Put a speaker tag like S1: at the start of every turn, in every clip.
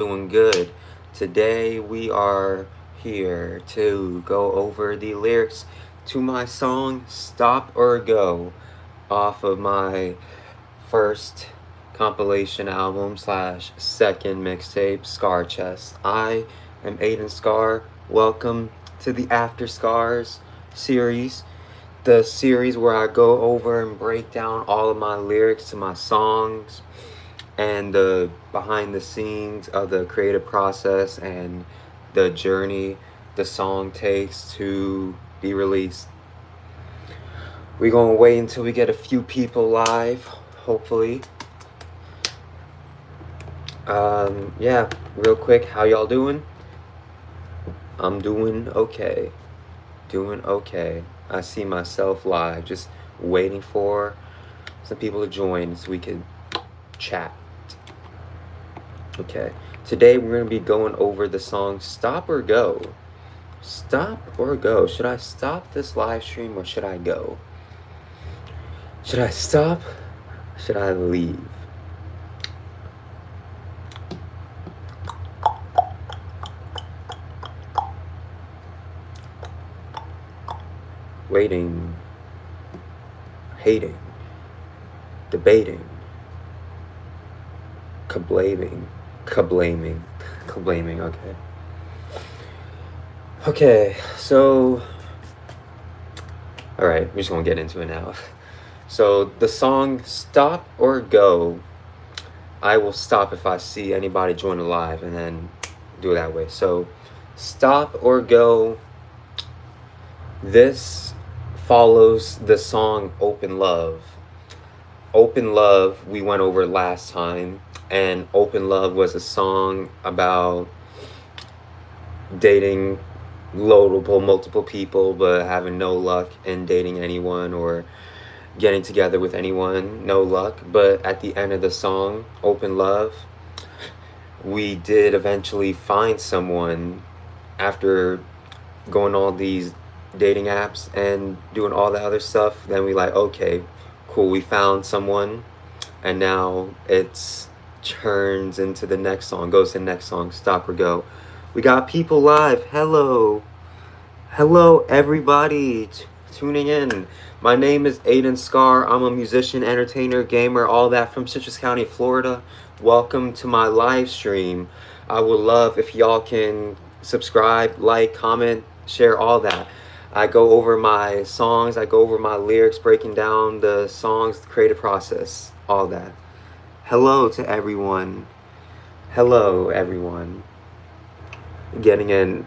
S1: Doing good. Today we are here to go over the lyrics to my song Stop or Go off of my first compilation album slash second mixtape, ScarChest. I am Aiden Scar. Welcome to the After Scars series, the series where I go over and break down all of my lyrics to my songs and the behind the scenes of the creative process and the journey the song takes to be released. We're gonna wait until we get a few people live, hopefully. Yeah, real quick, how y'all doing? I'm doing okay. Doing okay. I see myself live, just waiting for some people to join so we can chat. Okay, today we're going to be going over the song Stop or Go. Stop or go? Should I stop this live stream or should I go? Should I stop? Should I leave? Waiting, hating, debating, kablaming, okay. Okay, so, alright, we're just gonna get into it now. So, the song Stop or Go, I will stop if I see anybody join the live and then do it that way. So, Stop or Go, this follows the song Open Love. Open Love, we went over last time, and Open Love was a song about dating multiple people but having no luck in dating anyone or getting together with anyone, no luck. But at the end of the song, Open Love, we did eventually find someone after going all these dating apps and doing all the other stuff. Then we like, okay, cool, we found someone, and now it's turns into the next song, goes to the next song, Stop or Go. We got people live. Hello everybody tuning in. My name is Aiden Scar. I'm a musician, entertainer, gamer, all that from Citrus County, Florida. Welcome to my live stream. I would love if y'all can subscribe, like, comment, share, all that. I go over my songs, I go over my lyrics, breaking down the songs, the creative process, all that. Hello to everyone. Hello, everyone. Getting in.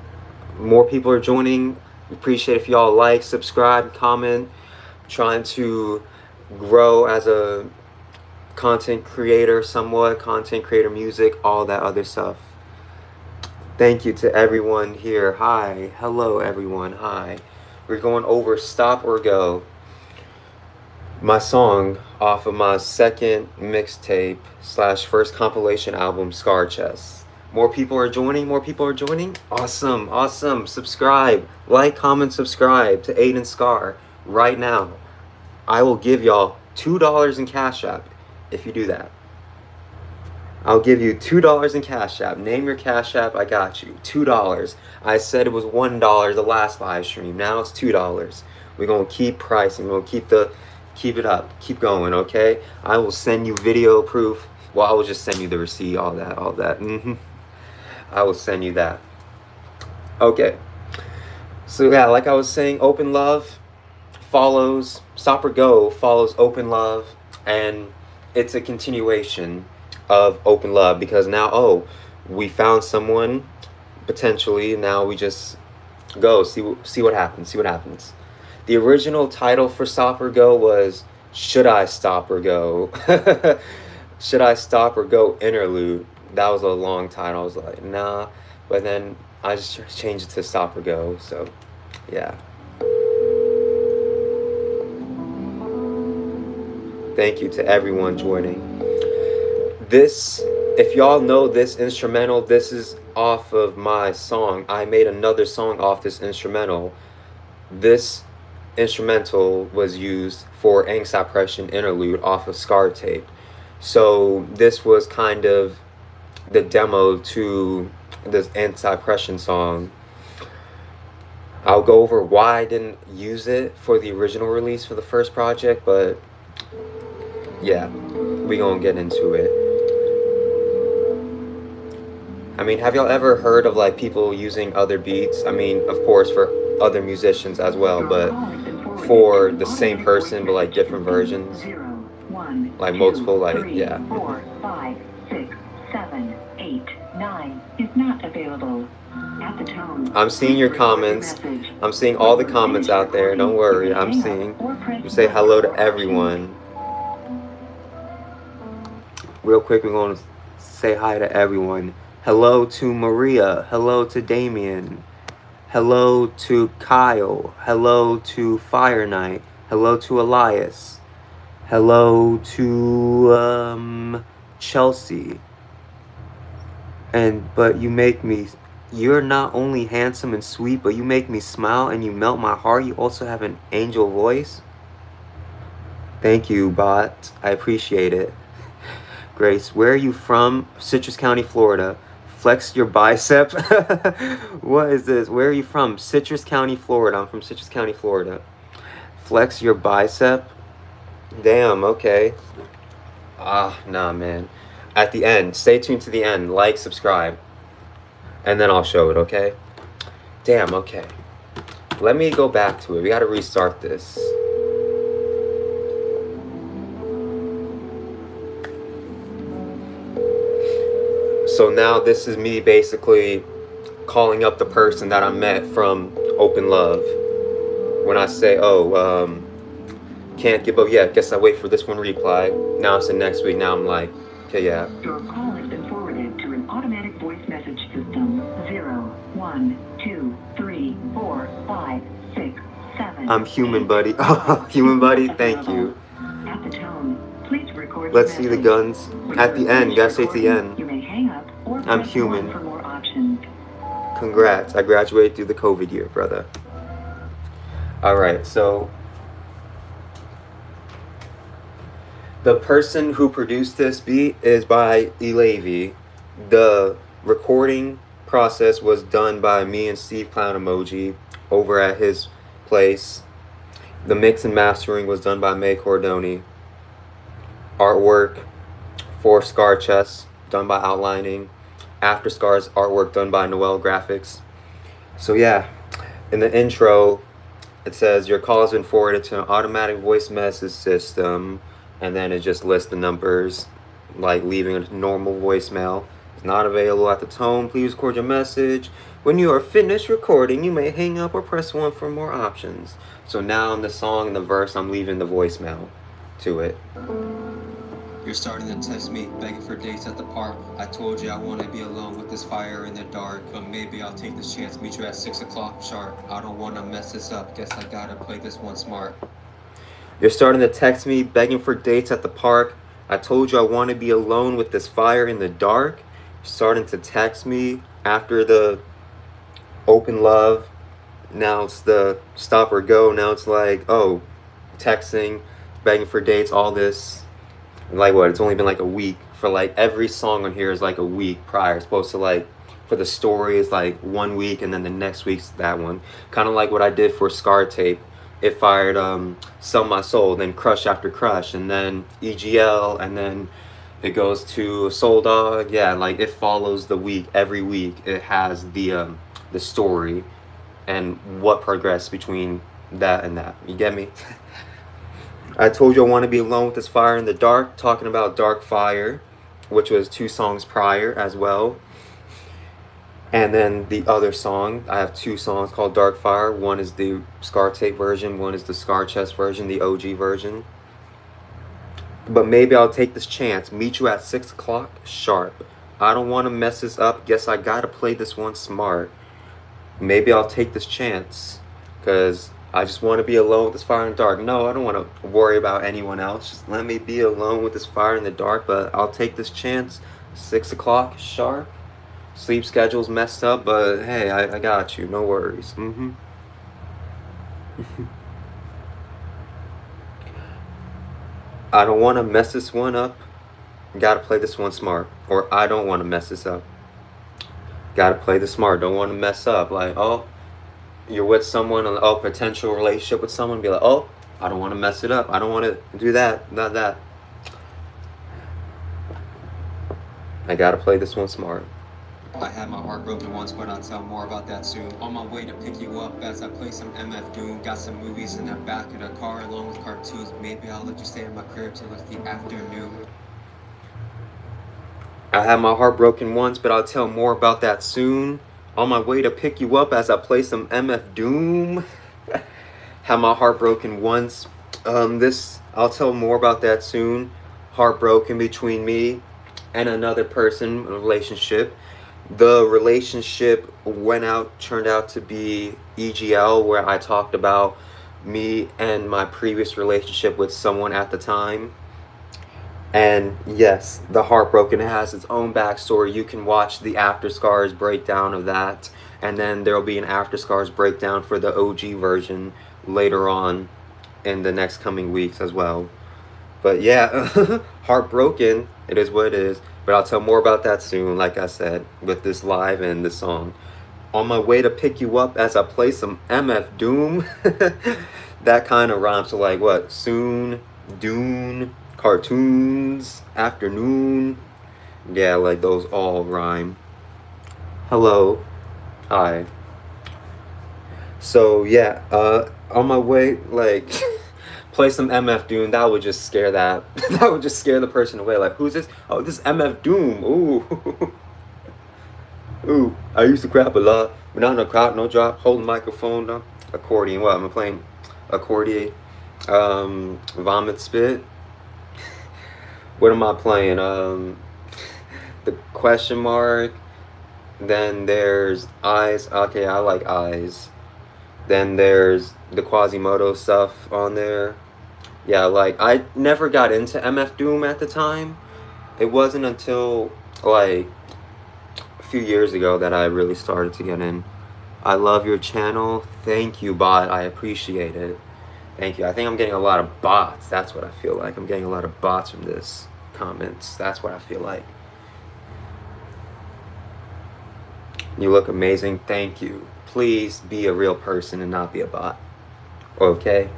S1: More people are joining. Appreciate if y'all like, subscribe, comment. Trying to grow as a content creator somewhat, content creator, music, all that other stuff. Thank you to everyone here. Hi. Hello, everyone. Hi. We're going over Stop or Go, my song off of my second mixtape slash first compilation album, ScarChest. More people are joining. More people are joining. Awesome. Awesome. Subscribe. Like, comment, subscribe to Aiden Scar right now. I will give y'all $2 in Cash App if you do that. I'll give you $2 in Cash App. Name your Cash App. I got you. $2. I said it was $1 the last live stream. Now it's $2. We're going to keep pricing. We're going to keep it up. Keep going, okay? I will send you video proof. Well, I will just send you the receipt, all that. I will send you that. Okay. So yeah, like I was saying, Open Love follows, Stop or Go follows Open Love, and it's a continuation of Open Love because now, we found someone, potentially, now we just go, see what happens. The original title for Stop or Go was Should I Stop or Go? Should I Stop or Go Interlude. That was a long title. I was like, nah. But then I just changed it to Stop or Go. So, yeah. Thank you to everyone joining. This, if y'all know this instrumental, this is off of my song. I made another song off this instrumental. This instrumental was used for Anxiety Interlude off of Scar tape. So this was kind of the demo to this anti-depression song. I'll go over why I didn't use it for the original release for the first project, but yeah, we gonna get into it. I mean, have y'all ever heard of like people using other beats? I mean, of course, for other musicians as well, but for the same person, but like different versions, like multiple, like yeah.
S2: 4, 5, 6, 7, 8, 9 is not available. At the tone,
S1: I'm seeing your comments. I'm seeing all the comments out there. Don't worry, I'm seeing. You say hello to everyone. Real quick, we're going to say hi to everyone. Hello to Maria. Hello to Damien. Hello to Kyle. Hello to Fire Knight. Hello to Elias. Hello to Chelsea. But you make me, you're not only handsome and sweet, but you make me smile and you melt my heart. You also have an angel voice. Thank you, bot. I appreciate it. Grace, where are you from? Citrus County, Florida. Flex your bicep. What is this? Where are you from? Citrus County, Florida. I'm from Citrus County, Florida. Flex your bicep. Damn, okay. Nah, man. At the end, stay tuned to the end. Like, subscribe. And then I'll show it, okay? Damn, okay. Let me go back to it. We gotta restart this. So now this is me basically calling up the person that I met from Open Love. When I say, oh, can't give up yet, guess I wait for this one reply. Now it's the next week, now I'm like, okay, yeah.
S2: Your call has been forwarded to an automatic voice message system. 0, 1, 2, 3, 4, 5, 6, 7.
S1: I'm human, buddy. Oh, human, buddy, thank you.
S2: At the tone, please record.
S1: Let's see the guns. At the end, gotta say at the end.
S2: You may hang up or
S1: I'm
S2: press
S1: human.
S2: 1 for more options.
S1: Congrats, I graduated through the COVID year, brother. Alright, so the person who produced this beat is by Elavi. The recording process was done by me and Steve Clown Emoji over at his place. The mix and mastering was done by May Cordoni. Artwork for ScarChest done by Outlining. After Scar's artwork done by Noel Graphics. So yeah, in the intro it says your call has been forwarded to an automatic voice message system, and then it just lists the numbers, like leaving a normal voicemail. It's not available at the tone. Please record your message. When you are finished recording, you may hang up or press 1 for more options. So now in the song, in the verse, I'm leaving the voicemail to it. You're starting to text me, begging for dates at the park. I told you I want to be alone with this fire in the dark, but maybe I'll take this chance, meet you at 6 o'clock sharp. I don't want to mess this up, guess I gotta play this one smart. You're starting to text me, begging for dates at the park. I told you I want to be alone with this fire in the dark. You're starting to text me after the Open Love. Now it's the stop or go. Now it's like, oh, texting, begging for dates, all this. Like what, it's only been like a week. For like every song on here is like a week prior. It's supposed to like, for the story is like 1 week and then the next week's that one. Kind of like what I did for Scar Tape. It fired Sell My Soul, then Crush After Crush, and then EGL, and then it goes to Soul Dog. Yeah, like it follows the week. Every week it has the story and what progressed between that and that. You get me? I told you I want to be alone with this fire in the dark, talking about Dark Fire, which was 2 songs prior as well. And then the other song, I have 2 songs called Dark Fire. One is the Scar Tape version, one is the ScarChest version, the OG version. But maybe I'll take this chance, meet you at 6 o'clock sharp. I don't want to mess this up, guess I gotta play this one smart. Maybe I'll take this chance, cause I just want to be alone with this fire in the dark. No, I don't want to worry about anyone else. Just let me be alone with this fire in the dark. But I'll take this chance. 6 o'clock sharp. Sleep schedule's messed up, but hey, I got you. No worries. I don't want to mess this one up. Gotta play this one smart, or I don't want to mess this up. Gotta play this smart. Don't want to mess up. Like, oh, you're with someone, oh, potential relationship with someone, be like, oh, I don't want to mess it up. I don't want to do that, not that. I gotta play this one smart. I had my heart broken once, but I'll tell more about that soon. On my way to pick you up as I play some MF Doom. Got some movies in the back of the car along with cartoons. Maybe I'll let you stay in my crib till it's the afternoon. I had my heart broken once, but I'll tell more about that soon. On my way to pick you up as I play some MF Doom. Had my heart broken once. I'll tell more about that soon. Heartbroken between me and another person, a relationship. The relationship turned out to be EGL, where I talked about me and my previous relationship with someone at the time. And yes, the Heartbroken has its own backstory. You can watch the After Scars breakdown of that, and then there'll be an After Scars breakdown for the OG version later on in the next coming weeks as well. But yeah, Heartbroken, it is what it is. But I'll tell more about that soon, like I said, with this live and this song. On my way to pick you up as I play some MF Doom. That kind of rhymes to like what? Soon, Dune, cartoons, afternoon. Yeah, like those all rhyme. Hello. Hi. So yeah, on my way, like... play some MF Doom, that would just scare that would just scare the person away. Like, who's this? Oh, this is MF Doom. Ooh. Ooh, I used to crap a lot, but not in a crowd, no drop, holding microphone, no. Accordion, what, am I playing accordion? Vomit spit. What am I playing? The question mark. Then there's eyes. Okay, I like eyes. Then there's the Quasimodo stuff on there. Yeah, like, I never got into MF Doom at the time. It wasn't until, like, a few years ago that I really started to get in. I love your channel. Thank you, bot. I appreciate it. Thank you. I think I'm getting a lot of bots. That's what I feel like. I'm getting a lot of bots from this comments. That's what I feel like. You look amazing. Thank you. Please be a real person and not be a bot. Okay?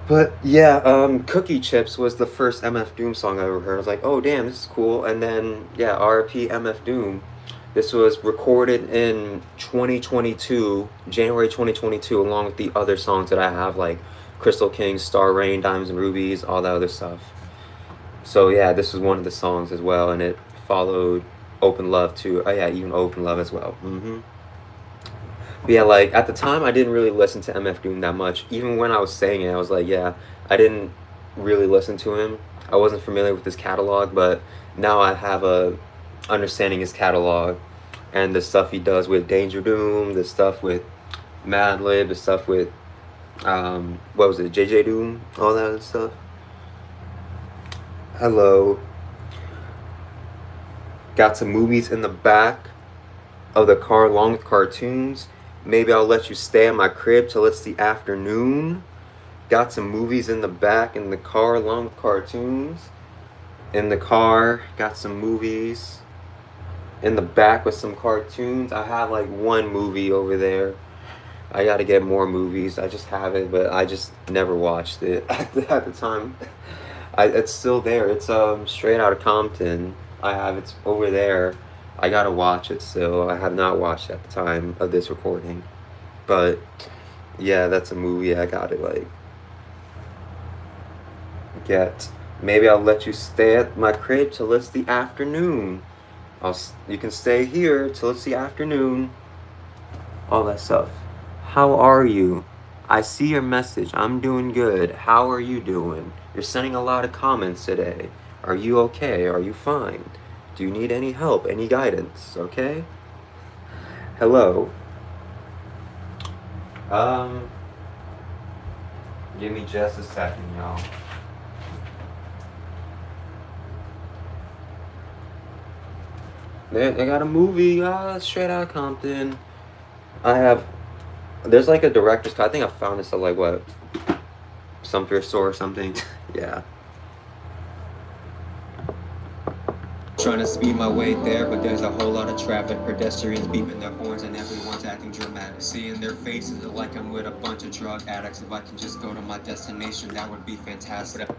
S1: But yeah, Cookie Chips was the first MF Doom song I ever heard. I was like, oh damn, this is cool. And then, yeah, RIP MF Doom. This was recorded in 2022, January 2022, along with the other songs that I have, like Crystal King, Star Rain, Diamonds and Rubies, all that other stuff. So yeah, this was one of the songs as well, and it followed Open Love too. Oh yeah, even Open Love as well. But yeah, like, at the time, I didn't really listen to MF Doom that much. Even when I was saying it, I was like, yeah, I didn't really listen to him. I wasn't familiar with his catalog, but now I have a understanding his catalog and the stuff he does with Danger Doom, the stuff with Madlib, the stuff with, what was it, JJ Doom, all that other stuff. Hello. Got some movies in the back of the car along with cartoons. Maybe I'll let you stay at my crib till it's the afternoon. Got some movies in the back in the car along with cartoons. In the car, got some movies in the back with some cartoons. I have like one movie over there. I gotta get more movies. I just have it, but I just never watched it at the time. It's still there. It's Straight Outta Compton. It's over there. I gotta watch it still. I have not watched it at the time of this recording. But yeah, that's a movie I gotta like get. Maybe I'll let you stay at my crib till it's the afternoon. You can stay here till it's the afternoon. All that stuff. How are you? I see your message. I'm doing good. How are you doing? You're sending a lot of comments today. Are you okay? Are you fine? Do you need any help? Any guidance? Okay? Hello. Give me just a second, y'all. They got a movie, Straight Outta Compton. There's like a director's cut. I think I found this at like what? Some thrift store or something. Yeah. Trying to speed my way there, but there's a whole lot of traffic. Pedestrians beeping their horns and everyone's acting dramatic. Seeing their faces like I'm with a bunch of drug addicts. If I can just go to my destination, that would be fantastic.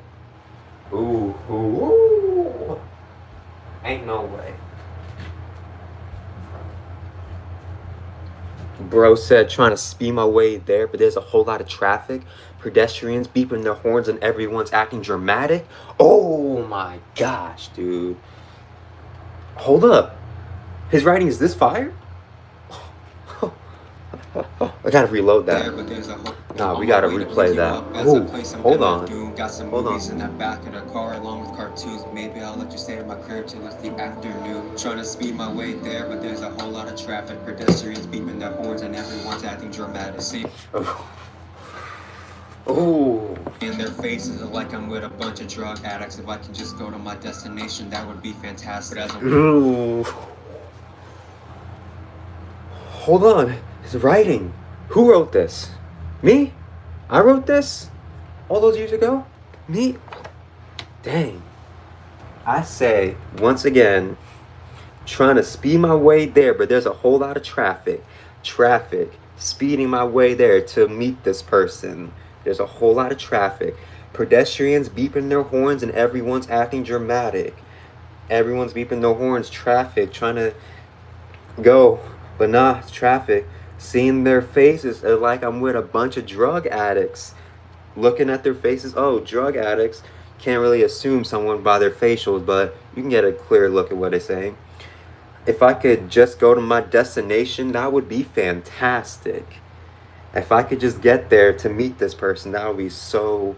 S1: Ooh, ooh, ooh. Ain't no way. Bro said trying to speed my way there, but there's a whole lot of traffic. Pedestrians beeping their horns and everyone's acting dramatic. Oh my gosh, dude. Hold up. His writing is this fire? I gotta reload that. Nah, we gotta replay that. Ooh, hold on. Hold on. In that back of the car along with cartoons. Maybe I'll let you stay in my crib till it's the afternoon. Trying to speed my way there, but there's a whole lot of traffic. Pedestrians beeping their horns and everyone's acting dramatic. See? Oh. In their faces like I'm with a bunch of drug addicts. If I can just go to my destination, that would be fantastic. Ooh. Hold on. His writing. Who wrote this? Me? I wrote this? All those years ago? Me? Dang. I say, once again, trying to speed my way there, but there's a whole lot of traffic. Speeding my way there to meet this person. There's a whole lot of traffic. Pedestrians beeping their horns and everyone's acting dramatic. Everyone's beeping their horns. Traffic, trying to go, but nah, it's traffic. Seeing their faces like I'm with a bunch of drug addicts. Looking at their faces, oh, drug addicts. Can't really assume someone by their facials, but you can get a clear look at what they're saying. If I could just go to my destination, that would be fantastic. If I could just get there to meet this person, that would be so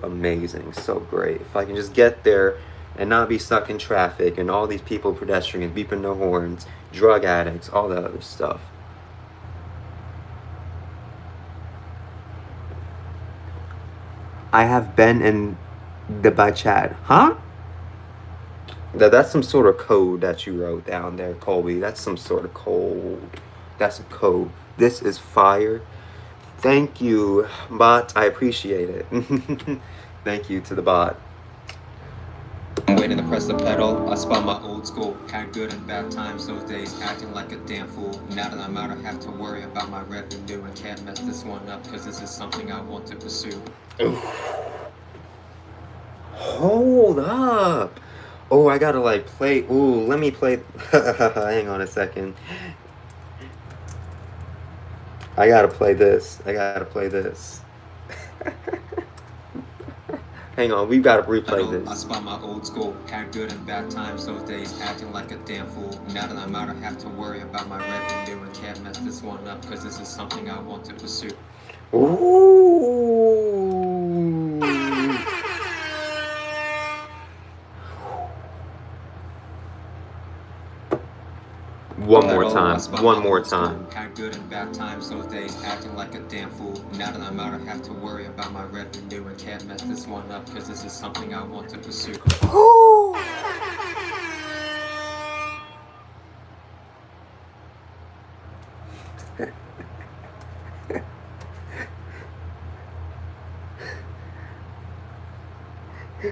S1: amazing, so great. If I can just get there and not be stuck in traffic and all these people, pedestrians, beeping their horns, drug addicts, all that other stuff. I have been in the by chat. Huh? That's some sort of code that you wrote down there, Colby. That's some sort of code. That's a code. This is fire. Thank you, bot. I appreciate it. Thank you to the bot. I'm waiting to press the pedal. I spot my old school. Had good and bad times those days, acting like a damn fool. Now that I'm out, I have to worry about my revenue and can't mess this one up because this is something I want to pursue. Hold up. Oh, I gotta like play. Ooh, let me play. Hang on a second. I gotta play this. Hang on, we've got to replay this. I spot my old school. Had good and bad times those days, acting like a damn fool. Now that I'm out, I have to worry about my revenue and can't mess this one up because this is something I want to pursue. Ooh. One more time. Had good and bad times those days, acting like a damn fool. Now that I'm out, I have to worry about my revenue and can't mess this one up because this is something I want to pursue.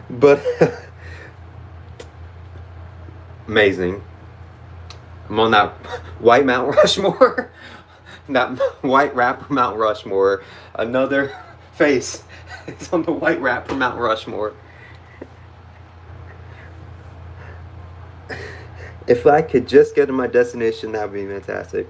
S1: But amazing. I'm on that white Mount Rushmore. That white rapper Mount Rushmore. Another face is on the white rapper Mount Rushmore. If I could just get to my destination, that would be fantastic.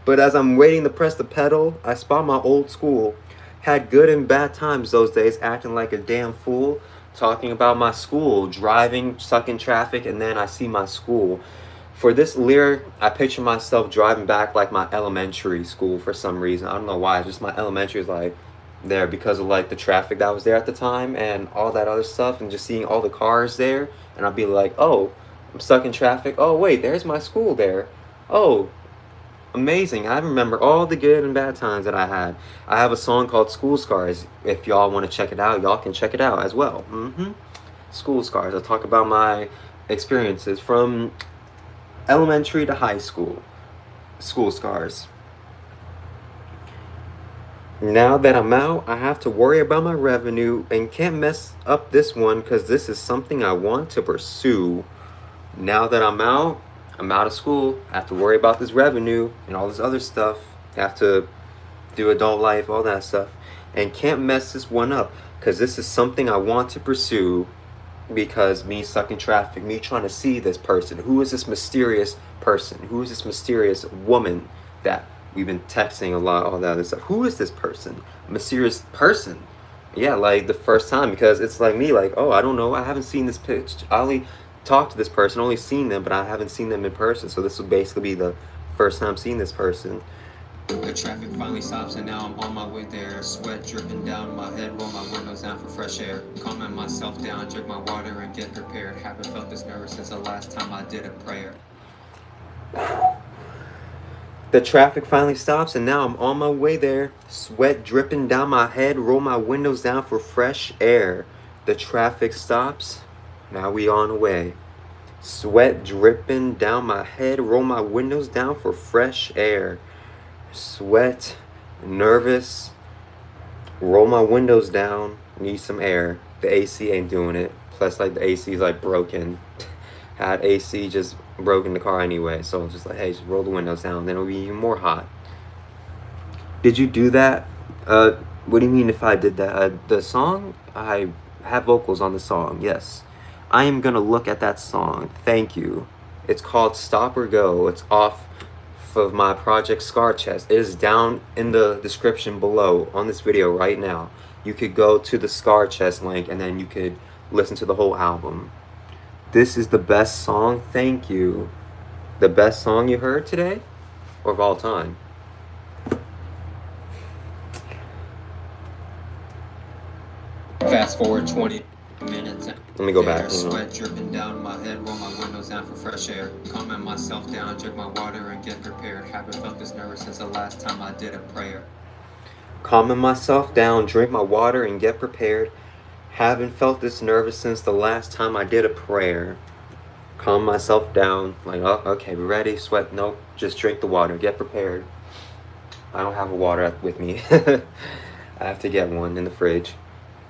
S1: But as I'm waiting to press the pedal, I spot my old school. Had good and bad times those days, acting like a damn fool. Talking about my school, driving, stuck in traffic, and then I see my school. For this lyric, I picture myself driving back like my elementary school for some reason. I don't know why, it's just my elementary is like there because of like the traffic that was there at the time and all that other stuff and just seeing all the cars there. And I'd be like, oh, I'm stuck in traffic. Oh, wait, there's my school there. Oh, amazing. I remember all the good and bad times that I had. I have a song called School Scars. If y'all want to check it out, y'all can check it out as well. School Scars. I talk about my experiences from elementary to high school. School Scars. Now that I'm out, I have to worry about my revenue and can't mess up this one because this is something I want to pursue. Now that I'm out of school, I have to worry about this revenue and all this other stuff. I have to do adult life, all that stuff, and can't mess this one up because this is something I want to pursue. Because me stuck in traffic, me trying to see this person. Who is this mysterious person? Who is this mysterious woman that we've been texting a lot, all that other stuff? Who is this person? A mysterious person. Yeah, like the first time, because it's like me, like, oh, I don't know, I haven't seen this pitch. I only talked to this person, only seen them, but I haven't seen them in person. So this will basically be the first time seeing this person. The traffic finally stops and now I'm on my way there. Sweat dripping down my head, roll my windows down for fresh air. Calming myself down, drink my water and get prepared. Haven't felt this nervous since the last time I did a prayer. The traffic finally stops and now I'm on my way there. Sweat dripping down my head, roll my windows down for fresh air. The traffic stops, now we on the way. Sweat dripping down my head, roll my windows down for fresh air. Sweat, nervous, roll my windows down, need some air. The AC ain't doing it. Plus, like, the AC is like broken. Had AC just broke in the car anyway, so I'm just like, hey, just roll the windows down, then it'll be even more hot. Did you do that? What do you mean if I did that? The song, I have vocals on the song, yes. I am gonna look at that song, thank you. It's called Stop or Go. It's off of my project ScarChest. It is down in the description below on this video right now. You could go to the ScarChest link and then you could listen to the whole album. This is the best song, thank you. The best song you heard today or of all time? Fast forward 20 minutes. Let me go back. Sweat dripping down my head, roll my windows down for fresh air. Calming myself down, drink my water and get prepared. Haven't felt this nervous since the last time I did a prayer. Calming myself down, drink my water and get prepared. Haven't felt this nervous since the last time I did a prayer. Calm myself down, like, oh, okay, we ready? Sweat, nope, just drink the water, get prepared. I don't have a water with me. I have to get one in the fridge.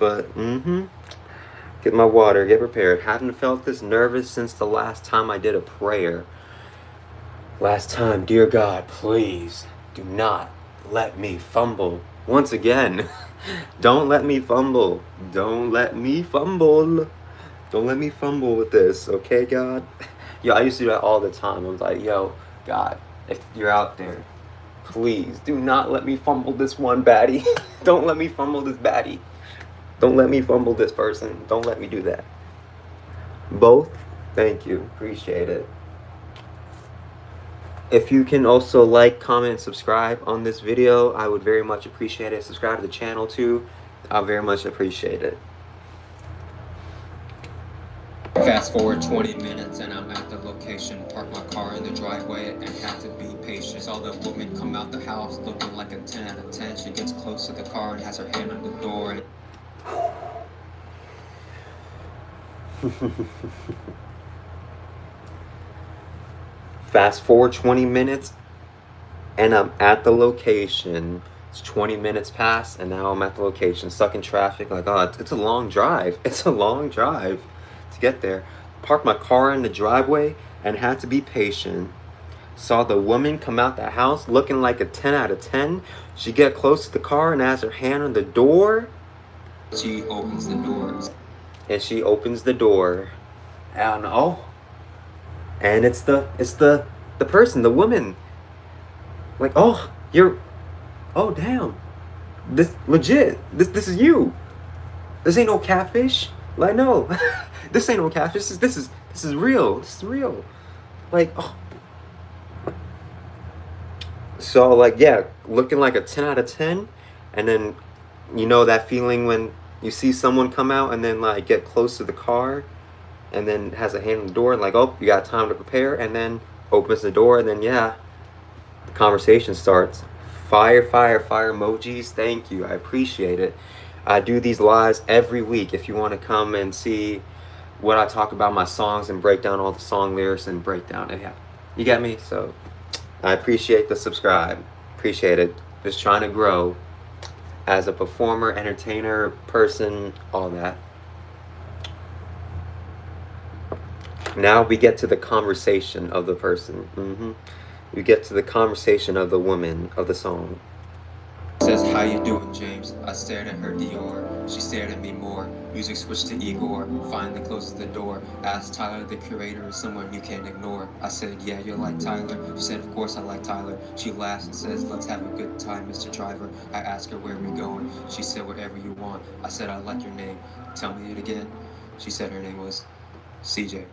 S1: But, get my water, get prepared. Haven't felt this nervous since the last time I did a prayer. Last time, dear God, please do not let me fumble. Once again, don't let me fumble. Don't let me fumble. Don't let me fumble with this, okay, God? Yo, I used to do that all the time. I was like, yo, God, if you're out there, please do not let me fumble this one baddie. Don't let me fumble this baddie. Don't let me fumble this person. Don't let me do that. Both, thank you. Appreciate it. If you can also like, comment, and subscribe on this video, I would very much appreciate it. Subscribe to the channel too. I very much appreciate it. Fast forward 20 minutes and I'm at the location. Park my car in the driveway and had to be patient. Saw the woman come out the house looking like a 10 out of 10. She gets close to the car and has her hand on the door. Fast forward 20 minutes and I'm at the location. It's 20 minutes past and now I'm at the location, stuck in traffic. Like, oh, it's a long drive. It's a long drive to get there. Parked my car in the driveway and had to be patient. Saw the woman come out the house looking like a 10 out of 10. She get close to the car and has her hand on the door. She opens the door. And she opens the door. And oh, and it's the person, the woman. Like, oh, oh damn. This legit. This is you. This ain't no catfish. Like, no. This ain't no catfish. This is real. This is real. Like, oh. So, like, yeah, looking like a 10 out of 10. And then, you know that feeling when you see someone come out and then, like, get close to the car and then has a hand on the door and, like, oh, you got time to prepare, and then opens the door, and then, yeah, the conversation starts. Fire emojis. Thank you. I appreciate it. I do these lives every week. If you want to come and see what I talk about my songs and break down all the song lyrics and break down it, yeah, you get me? So I appreciate the subscribe. Appreciate it. Just trying to grow. as a performer, entertainer, person, all that. Now we get to the conversation of the person. We get to the conversation of the woman of the song. Says, how you doing, James? I stared at her Dior. She stared at me more. Music switched to Igor. Finally closes the door. Asked Tyler, the curator, is someone you can't ignore. I said, yeah, you like Tyler? She said, of course I like Tyler. She laughs and says, let's have a good time, Mr. Driver. I asked her, where are we going? She said, wherever you want. I said, I like your name. Tell me it again. She said her name was CJ.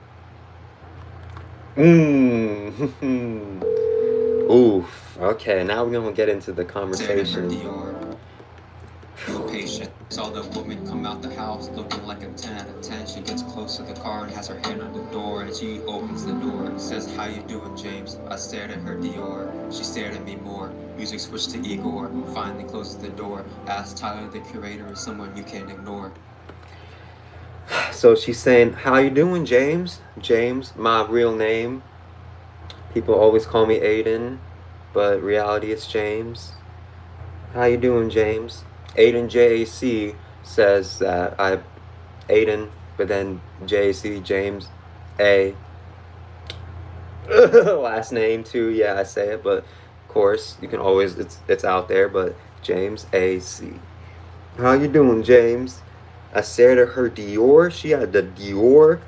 S1: Oof. Okay, now we're gonna get into the conversation. Patient. Saw the woman come out the house looking like a 10 out of 10. She gets close to the car and has her hand on the door, and she opens the door. Says, how you doing, James? I stared at her Dior. She stared at me more. Music switched to Igor. Finally closes the door. Asked Tyler, the curator, is someone you can't ignore. So she's saying, how you doing, James? James, my real name. People always call me Aiden, but reality it's James. How you doing, James? Aiden JAC says that Aiden, but then JAC, James A. Last name too, yeah, I say it, but of course you can always, it's out there, but James AC. How you doing, James? I stared at her Dior. She had the Dior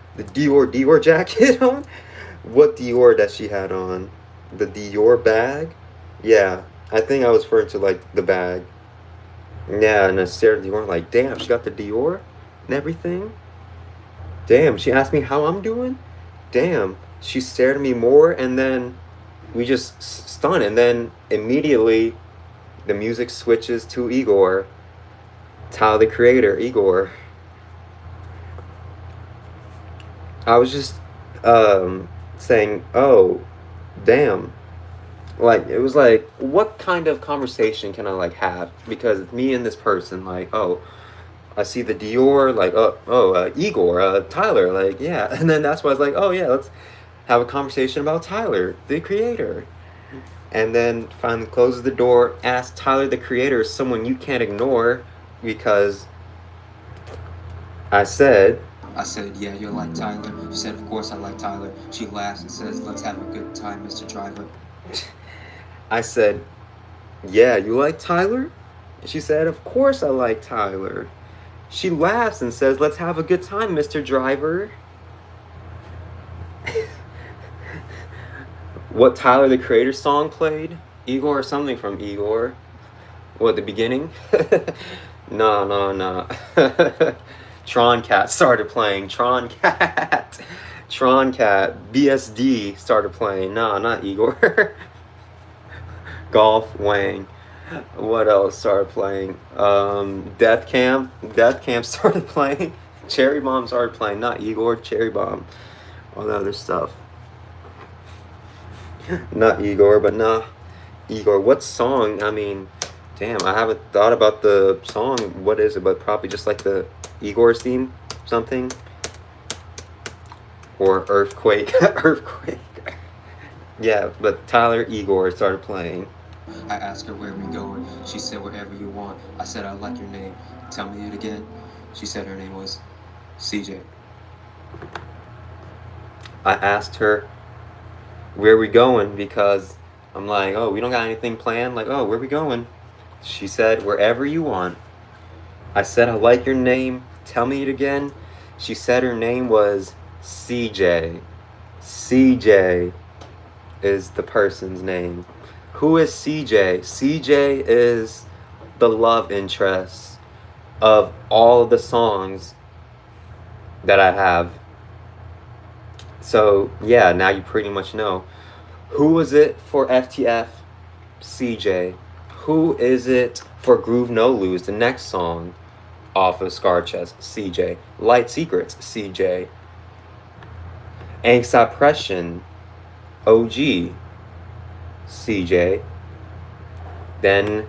S1: jacket on. What Dior that she had on? The Dior bag? Yeah, I think I was referring to like the bag. Yeah, and I stared at Dior like, damn, she got the Dior and everything. Damn, she asked me how I'm doing. Damn, she stared at me more, and then we just stunned, and then immediately the music switches to Igor. Tyler, the creator, Igor. I was just saying, oh, damn. Like, it was like, what kind of conversation can I like have? Because me and this person, like, oh, I see the Dior, like, Igor, Tyler, like, yeah. And then that's why I was like, oh yeah, let's have a conversation about Tyler, the creator. And then finally closes the door, asks Tyler, the creator, is someone you can't ignore. Because I said, yeah, you like Tyler? She said, of course I like Tyler. She laughs and says, let's have a good time, Mr. Driver. I said, yeah, you like Tyler? She said, of course I like Tyler. She laughs and says, let's have a good time, Mr. Driver. What Tyler, the creator song played? Igor or something from Igor? What, the beginning? No. Tron Cat started playing. Tron Cat. BSD started playing. Nah, not Igor. Golf Wang. What else started playing? Death Camp started playing. Cherry Bomb started playing. Not Igor, Cherry Bomb. All the other stuff. Not Igor, but nah. Igor. What song? I mean, damn, I haven't thought about the song. What is it? But probably just like the Igor's theme, something. Or Earthquake. Earthquake. Yeah, but Tyler, Igor started playing. I asked her where we going. She said wherever you want. I said I like your name. Tell me it again. She said her name was CJ. I asked her where we going because I'm like, oh, we don't got anything planned. Like, oh, where we going? She said wherever you want. I said I like your name. Tell me it again. She said her name was CJ. CJ is the person's name. Who is CJ? CJ is the love interest of all of the songs that I have. So, yeah, now you pretty much know. Who is it for FTF? CJ. Who is it for Groove No Lose, the next song off of ScarChest? CJ. Light Secrets? CJ. Anxoppression? OG? CJ. Then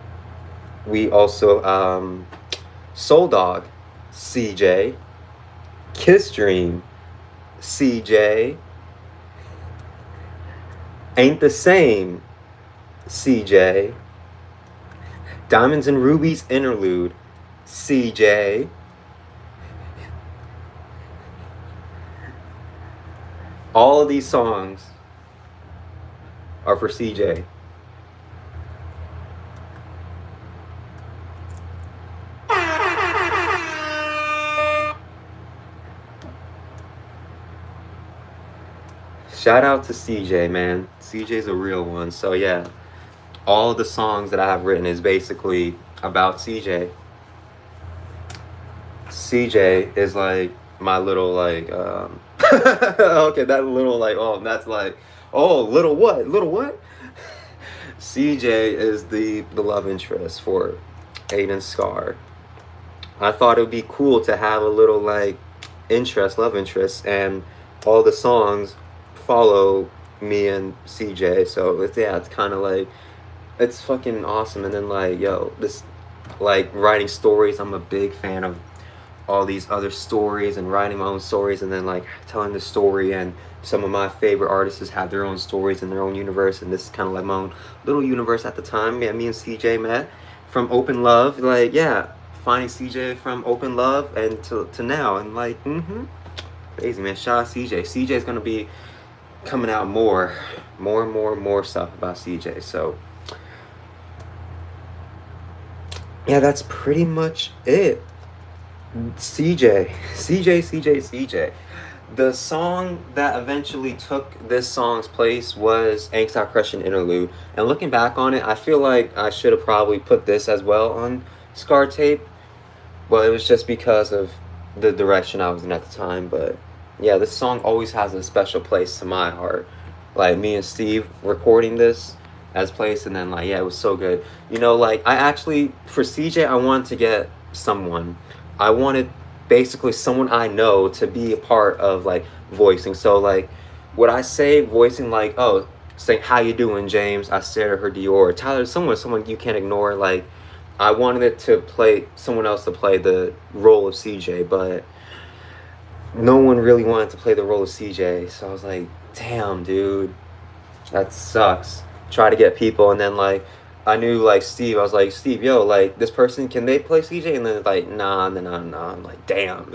S1: we also Soul Dog, CJ. Kiss Dream, CJ. Ain't the Same, CJ. Diamonds and Rubies interlude, CJ. All of these songs are for CJ. Shout out to CJ, man. CJ's a real one. So yeah, all of the songs that I have written is basically about CJ. CJ is like my little like okay, that little like oh that's like oh little what? CJ is the love interest for Aiden Scar. I thought it would be cool to have a little like love interest, and all the songs follow me and CJ. So it's kind of like it's fucking awesome. And then like yo, this like writing stories. I'm a big fan of all these other stories and writing my own stories, and then like telling the story. And some of my favorite artists have their own stories in their own universe, and this is kind of like my own little universe at the time. Yeah, me and CJ met from Open Love. Like yeah, finding CJ from Open Love and to now, and like crazy, man. Shout out CJ. CJ is gonna be coming out more stuff about CJ. So yeah, that's pretty much it. CJ. The song that eventually took this song's place was Angst Oppression Interlude. And looking back on it, I feel like I should have probably put this as well on Scar Tape. But it was just because of the direction I was in at the time. But yeah, this song always has a special place to my heart. Like me and Steve recording this as place, and then like yeah, it was so good. You know, like I actually for CJ I wanted to get someone. I wanted basically someone I know to be a part of like voicing. So like would I say voicing like oh saying how you doing James, I stared at her Dior, Tyler, someone you can't ignore. Like I wanted it to play someone else to play the role of CJ, but no one really wanted to play the role of CJ. So I was like, damn, dude, that sucks. Try to get people, and then like I knew like Steve. I was like, Steve, yo, like this person, can they play CJ? And then it's like, nah. I'm like, damn.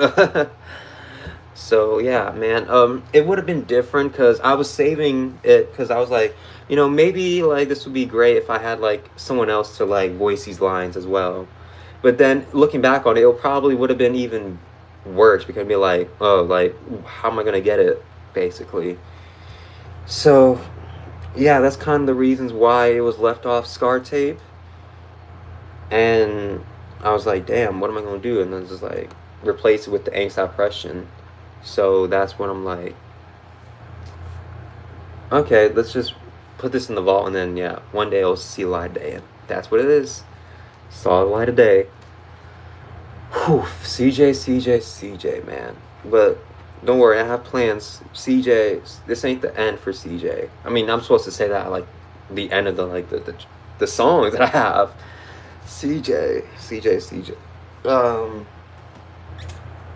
S1: So yeah, man. It would have been different because I was saving it because I was like, you know, maybe like this would be great if I had like someone else to like voice these lines as well. But then looking back on it, it probably would have been even worse because it'd be like, oh, like how am I gonna get it, basically. So yeah, that's kind of the reasons why it was left off Scar Tape. And I was like, damn, what am I gonna do? And then just like replace it with the Angst Oppression. So that's when I'm like, okay, let's just put this in the vault, and then yeah, one day it'll see light of day. And that's what it is. Saw the light of day. Whew, CJ, man. But don't worry, I have plans. CJ, this ain't the end for CJ. I mean, I'm supposed to say that like the end of the like the songs that I have. CJ.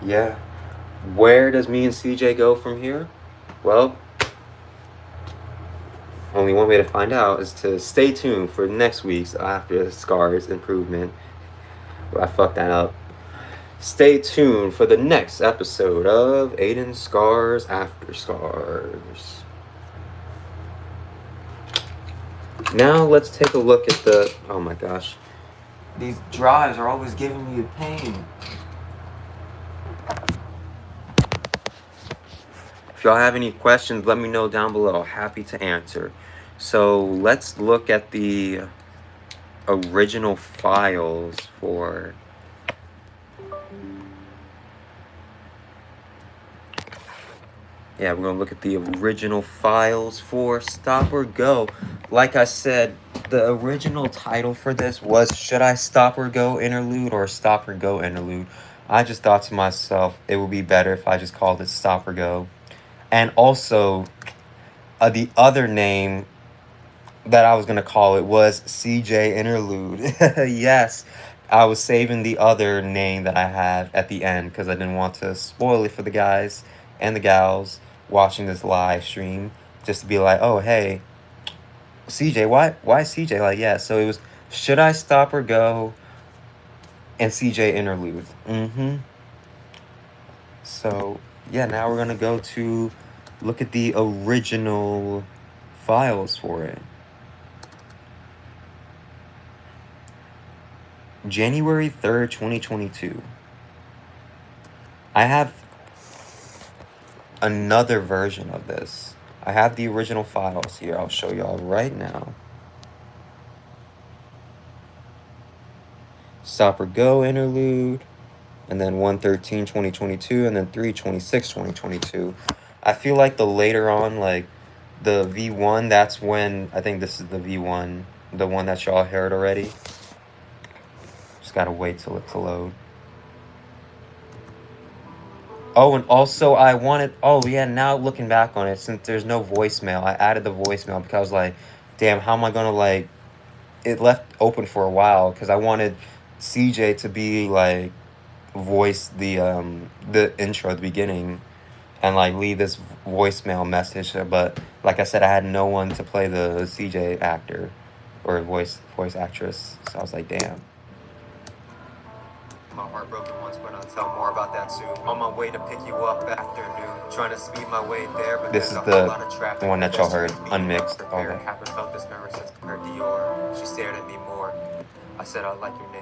S1: Yeah. Where does me and CJ go from here? Well, only one way to find out is to stay tuned for next week's After Scar's Improvement. Where I fucked that up. Stay tuned for the next episode of Aiden Scar's After Scars. Now let's take a look at the... Oh my gosh. These drives are always giving me a pain. If y'all have any questions, let me know down below. Happy to answer. So let's look at the original files for... Yeah, we're gonna look at the original files for Stop or Go. Like I said, the original title for this was Should I Stop or Go Interlude or Stop or Go Interlude? I just thought to myself it would be better if I just called it Stop or Go. And also, the other name that I was gonna call it was CJ Interlude. Yes, I was saving the other name that I had at the end because I didn't want to spoil it for the guys and the gals watching this live stream, just to be like, oh hey, CJ, why CJ? Like yeah, so it was Should I Stop or Go and CJ interlude. So, yeah, now we're going to go to look at the original files for it. January 3rd, 2022. I have another version of this. I have the original files here. I'll show y'all right now. Stop or Go interlude, and then 113 2022, and then 326 2022. I feel like the later on, like the V1, that's when I think this is the V1, the one that y'all heard already. Just gotta wait till it to load. Oh, and also I wanted, oh yeah, now looking back on it, since there's no voicemail, I added the voicemail because I was like, damn, how am I gonna like, it left open for a while because I wanted CJ to be like, voice the intro at the beginning and like leave this voicemail message, but like I said, I had no one to play the CJ actor or voice actress, so I was like, damn. My heart broken once, but I'll tell more about that soon. On my way to pick you up afternoon, trying to speed my way there, but this is the one that y'all heard unmixed. All that. Haven't felt this memory since I heard Dior. She stared at me more. I said, I like your name.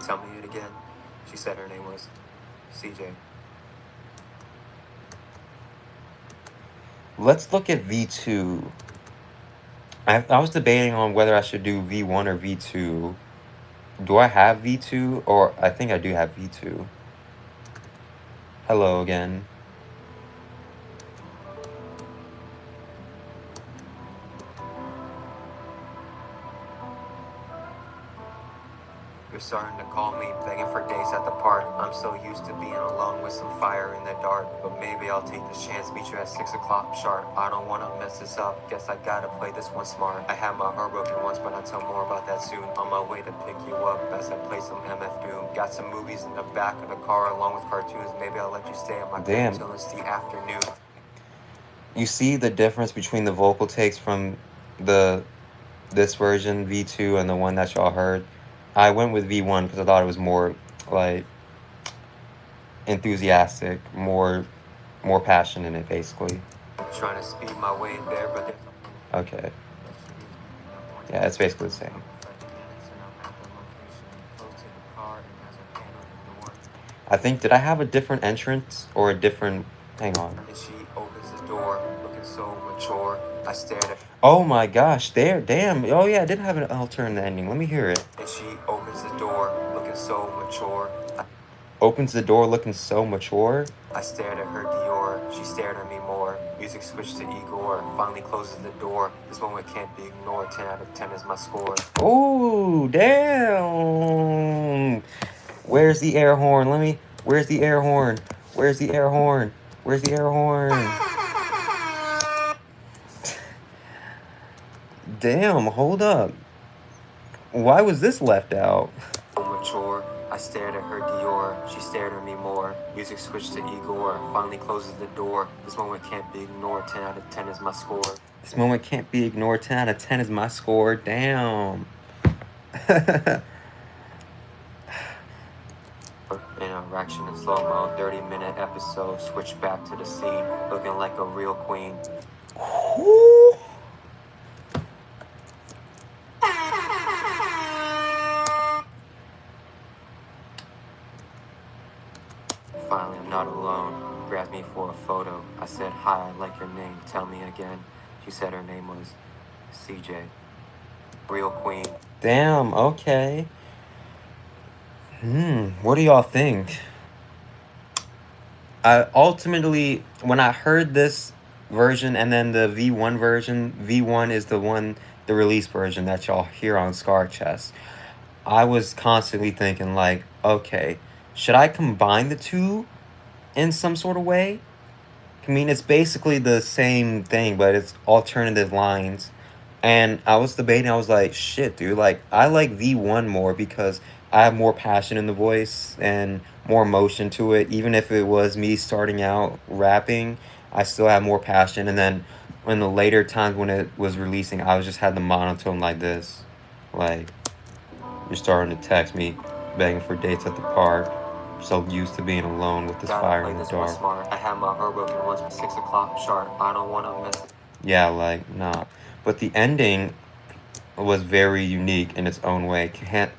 S1: Tell me it again. She said her name was CJ. Let's look at V2. I was debating on whether I should do V1 or V2. Do I have V2? Or I think I do have V2. Hello again. You're starting to call me, begging for days at the park. I'm so used to being alone with some fire in the dark. But maybe I'll take this chance, meet you at 6 o'clock sharp. I don't want to mess this up, guess I gotta play this one smart. I had my heart broken once, but I'll tell more about that soon. On my way to pick you up as I play some MF Doom. Got some movies in the back of the car along with cartoons. Maybe I'll let you stay at my crib until it's the afternoon. You see the difference between the vocal takes from this version, V2, and the one that y'all heard? I went with V1 because I thought it was more like enthusiastic, more passion in it, basically. Trying to speed my way there, but okay. Yeah, it's basically the same. I think, did I have a different entrance or a different, hang on. She opens the door, looking so mature. I stared at. Oh my gosh, there, damn. Oh yeah, I did have an alternate ending. Let me hear it. And she opens the door, looking so mature. Opens the door looking so mature. I stared at her Dior, she stared at me more. Music switched to Igor, finally closes the door. This moment can't be ignored, 10 out of 10 is my score. Oh, damn. Where's the air horn? Where's the air horn? Where's the air horn? Where's the air horn? Damn, hold up. Why was this left out? Mature. I stared at her Dior, she stared at me more. Music switched to Igor, finally closes the door. This moment can't be ignored, 10 out of 10 is my score. This moment can't be ignored, 10 out of 10 is my score, damn. Interaction in slow-mo, 30-minute episode, switch back to the scene, looking like a real queen. Ooh. Finally, I'm not alone. Grabbed me for a photo. I said, hi, I like your name. Tell me again. She said her name was CJ. Real queen. Damn, okay. What do y'all think? I ultimately, when I heard this version and then the V1 version, V1 is the release version that y'all hear on ScarChest. I was constantly thinking like, okay, should I combine the two in some sort of way? I mean, it's basically the same thing, but it's alternative lines. And I was debating, I was like, shit, dude, like, I like V1 more because I have more passion in the voice and more emotion to it. Even if it was me starting out rapping, I still have more passion. And then in the later times when it was releasing, I just had the monotone like this. Like, You're starting to text me, begging for dates at the park. So used to being alone with this fire in the dark. Smart. I have my heart broken once for 6 o'clock sharp. I don't want to miss it. Yeah, like, nah. But the ending was very unique in its own way. 10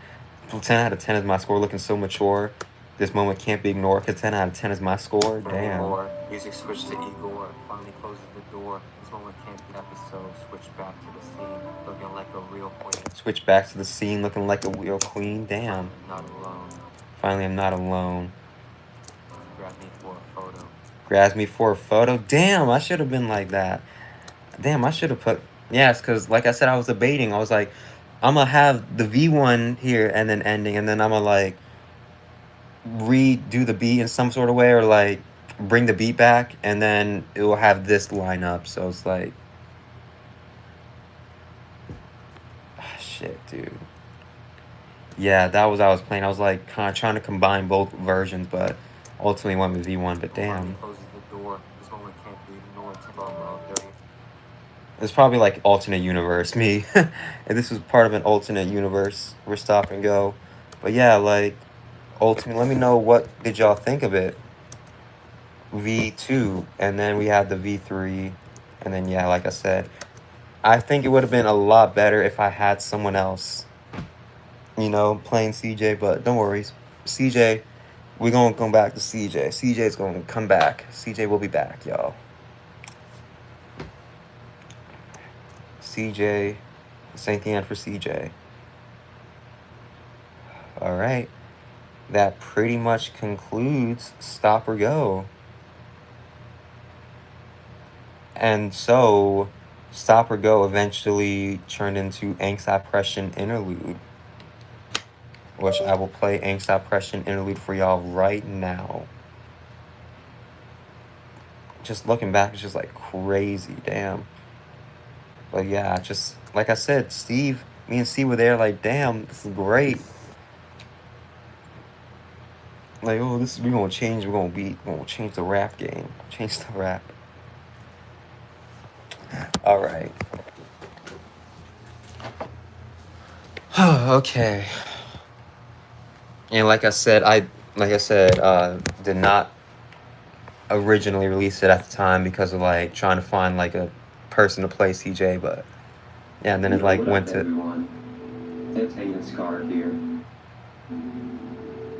S1: out of 10 is my score, looking so mature. This moment can't be ignored because 10 out of 10 is my score. Damn. More. Music switches to Igor. Finally closes the door. This moment can't be episode. Switch back to the scene, looking like a real queen. Switch back to the scene, looking like a real queen. Damn. Not alone. Finally, I'm not alone. Grab me for a photo. Grabs me for a photo. Damn, I should have been like that. Damn, I should have put. Yes, because like I said, I was debating. I was like, I'm gonna have the V1 here and then ending, and then I'm gonna like redo the beat in some sort of way, or like bring the beat back, and then it will have this line up. So it's like, shit, dude. Yeah, that was I was playing. I was like kind of trying to combine both versions, but ultimately went with V1. But damn. It's probably like alternate universe me. And this was part of an alternate universe. We're stop and go. But yeah, like ultimately, let me know what did y'all think of it. V2, and then we had the V3, and then yeah, like I said, I think it would have been a lot better if I had someone else, you know, playing CJ. But don't worry, CJ, we're gonna come back to CJ. CJ's gonna come back. CJ will be back, y'all. CJ, this ain't the end for CJ. All right, that pretty much concludes Stop or Go. And so, Stop or Go eventually turned into Angst Oppression Interlude, which I will play Angst Oppression Interlude for y'all right now. Just looking back, it's just like crazy, damn. But yeah, just like I said, Steve, me and Steve were there like, damn, this is great. Like, oh, this is, we're gonna change the rap game. Change the rap. All right. Okay. And like I said, did not originally release it at the time because of like trying to find like a person to play CJ, but yeah, and then it like went to. Everyone. It's Aiden Scar here.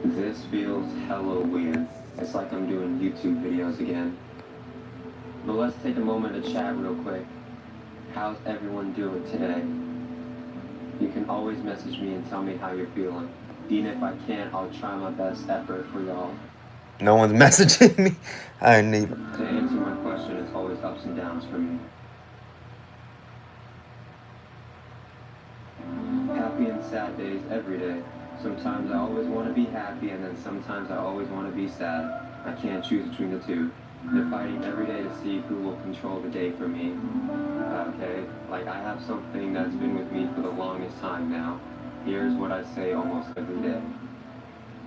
S1: This feels hella weird. It's like I'm doing YouTube videos again. But let's take a moment to chat real quick. How's everyone doing today? You can always message me and tell me how you're feeling. Even if I can't, I'll try my best effort for y'all. No one's messaging me. I need. To answer my question, it's always ups and downs for me. Happy and sad days every day. Sometimes I always want to be happy, and then sometimes I always want to be sad. I can't choose between the two. They're fighting every day to see who will control the day for me. Okay, like I have something that's been with me for the longest time now. Here's what I say almost every day.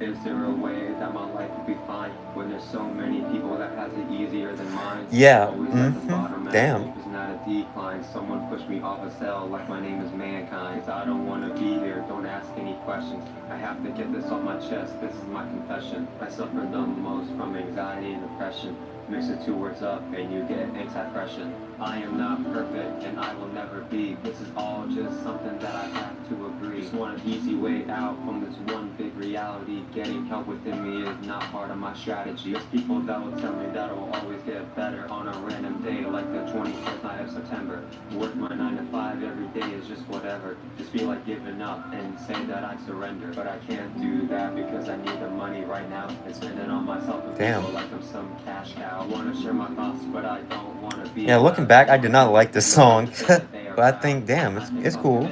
S1: Is there a way that my life would be fine when there's so many people that has it easier than mine? Yeah. Always at the bottom. Damn. It's not a decline. Someone pushed me off a cell like my name is mankind. I don't want to be here. Don't ask any questions. I have to get this off my chest. This is my confession. I suffer the most from anxiety and depression. Mix the two words up and you get anti-depression. I am not perfect and I will never be. This is all just something that I have to agree. Just want an easy way out from this one big reality. Getting help within me is not part of my strategy. There's people that will tell me that it will always get better on a random day like the 21st night of September. Work my 9 to 5 every day is just whatever. Just feel like giving up and say that I surrender. But I can't do that because I need the money right now and spend it on myself and people like I'm some cash cow. I want to share my thoughts, but I don't want to be. Yeah, looking back, I did not like this song, but I think, damn, it's cool.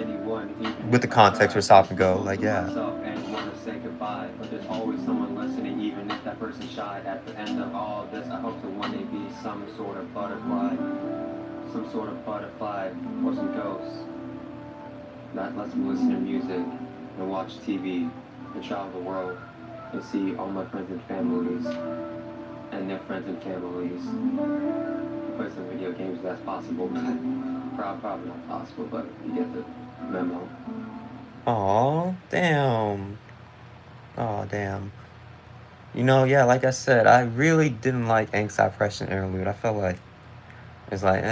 S1: With the context for Stop and Go, like, yeah. And want to say goodbye, but there's always someone listening, even if that person's shy. At the end of all this, I hope to one day be some sort of butterfly or some ghosts that lets me listen to music and watch TV and travel the world and see all my friends and families. And their friends and families. Play some video games if that's possible. Probably not possible, but you get the memo. Aw, damn. Aw, damn. You know, yeah, like I said, I really didn't like Anxiety Oppression Interlude. I felt like it's like,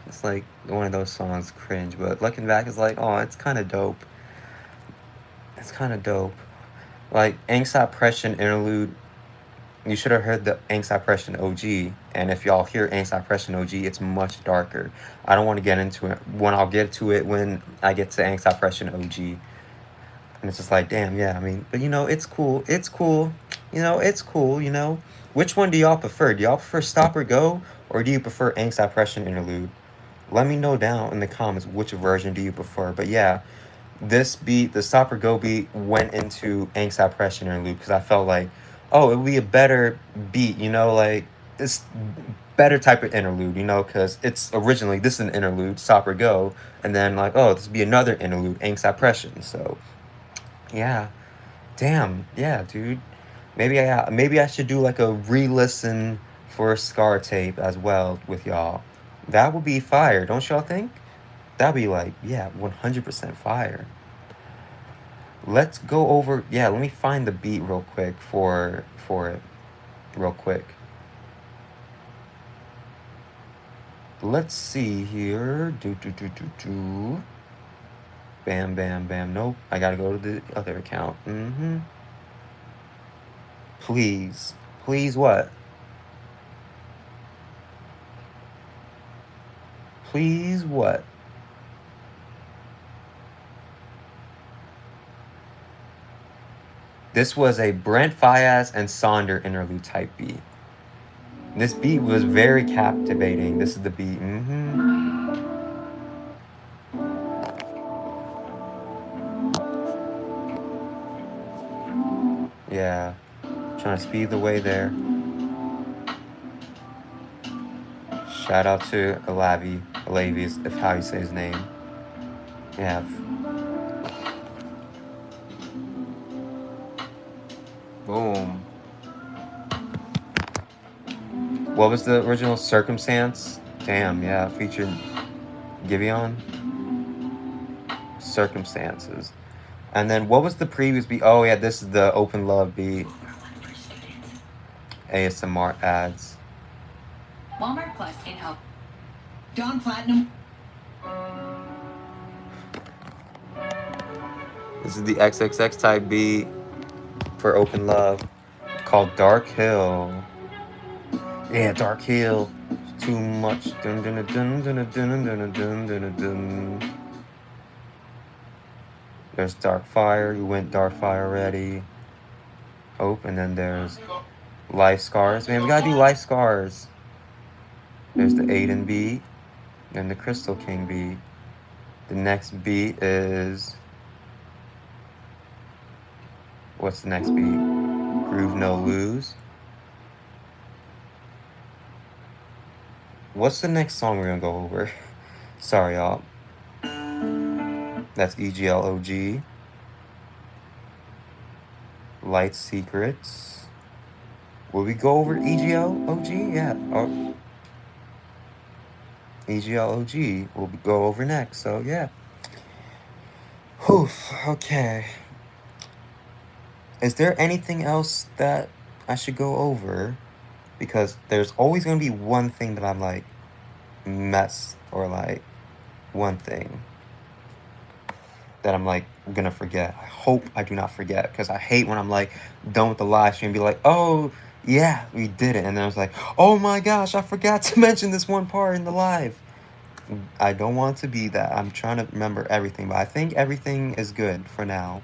S1: it's like one of those songs cringe. But looking back, it's like, oh, it's kind of dope. It's kind of dope. Like Anxiety Oppression Interlude, you should have heard the Anxiety Oppression OG. And if y'all hear Anxiety Oppression OG, it's much darker. I don't want to get into it. I'll get to it when I get to Anxiety Oppression OG. And it's just like, damn, yeah, I mean, but you know, it's cool. It's cool. You know, it's cool, you know. Which one do y'all prefer? Do y'all prefer Stop or Go? Or do you prefer Anxiety Oppression Interlude? Let me know down in the comments which version do you prefer. But yeah, this beat, the Stop or Go beat, went into Anxiety Oppression Interlude because I felt like, oh, it would be a better beat, you know, like, it's better type of interlude, you know, because it's originally, this is an interlude, Stop or Go, and then like, oh, this would be another interlude, Anxiety Oppression. So yeah. Damn. Yeah, dude. Maybe I should do like a re-listen for a Scar tape as well with y'all. That would be fire, don't y'all think? That'd be like, yeah, 100% fire. Let's go over, yeah, let me find the beat real quick for it real quick. Let's see here. Bam, bam, bam. Nope. I gotta go to the other account. Please. Please what? Please what? This was a Brent Faiyaz and Sonder interlude type beat. This beat was very captivating. This is the beat. Yeah. Trying to speed the way there. Shout out to Alavi, if how you say his name. Yeah. Boom. What was the original Circumstance? Damn, yeah, featured Giveon. Circumstances. And then what was the previous beat? Oh yeah, this is the Open Love beat. ASMR ads.
S2: Walmart Plus in help. Dawn Platinum.
S1: This is the XXX type beat for Open Love called Dark Hill. Yeah, Dark Hill. Too much. Dun, dun, dun, dun, dun, dun, dun, dun, dun, dun. There's Dark Fire. You went Dark Fire already. Oh, and then there's Life Scars. Man, we gotta do Life Scars. There's the Aiden beat. And the Crystal King beat. The next beat is... What's the next beat? Groove No Lose. What's the next song we're gonna go over? Sorry, y'all. That's EGLOG. Light Secrets. Will we go over EGLOG? Yeah. Oh. EGLOG will go over next. So, yeah. Oof. Okay. Is there anything else that I should go over? Because there's always going to be one thing that I'm like, mess, or like, one thing that I'm like, gonna forget. I hope I do not forget, because I hate when I'm like, done with the live stream, be like, oh, yeah, we did it. And then I was like, oh my gosh, I forgot to mention this one part in the live. I don't want to be that. I'm trying to remember everything, but I think everything is good for now.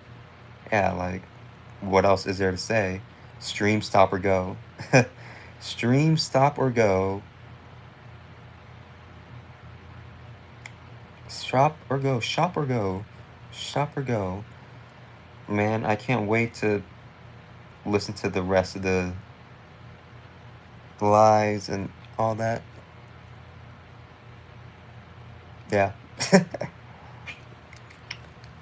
S1: Yeah, like, what else is there to say? Stream, stop, or go. Stream, stop, or go. Shop or go. Shop or go. Shop or go. Man, I can't wait to listen to the rest of the lives and all that. Yeah. Let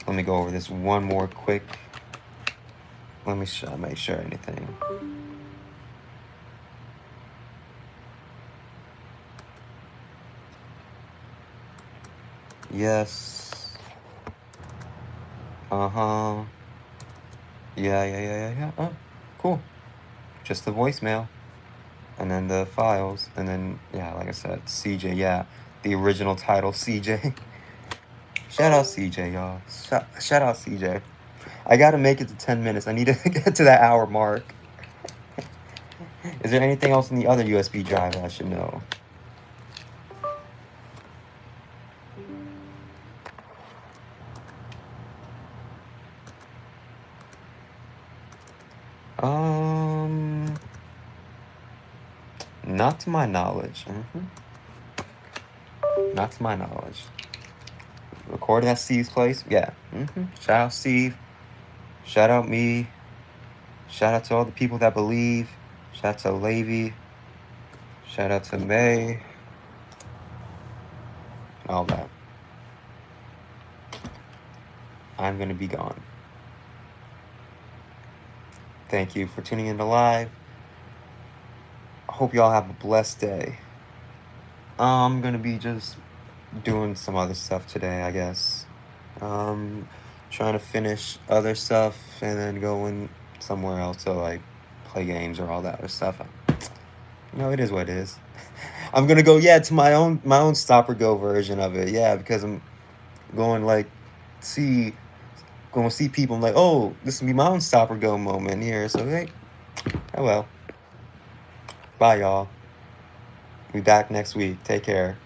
S1: me go over this one more quick. Let me make sure anything. Yes. Uh-huh. Yeah. Oh, cool. Just the voicemail. And then the files. And then, yeah, like I said, CJ, yeah. The original title, CJ. Shout out CJ, y'all. Shout out CJ. I gotta make it to 10 minutes. I need to get to that hour mark. Is there anything else in the other USB drive I should know? Not to my knowledge. Not to my knowledge. Recording at Steve's place? Yeah. Shout out Steve. Shout out me. Shout out to all the people that believe. Shout out to Levy. Shout out to May. All that. I'm gonna be gone. Thank you for tuning in to live. I hope y'all have a blessed day. I'm gonna be just doing some other stuff today, I guess. Trying to finish other stuff and then going somewhere else to like play games or all that other stuff. It is what it is. I'm gonna go, to my own stop or go version of it, because I'm going see people. I'm like, oh, this will be my own stop or go moment here. So hey, oh well. Bye y'all. Be back next week. Take care.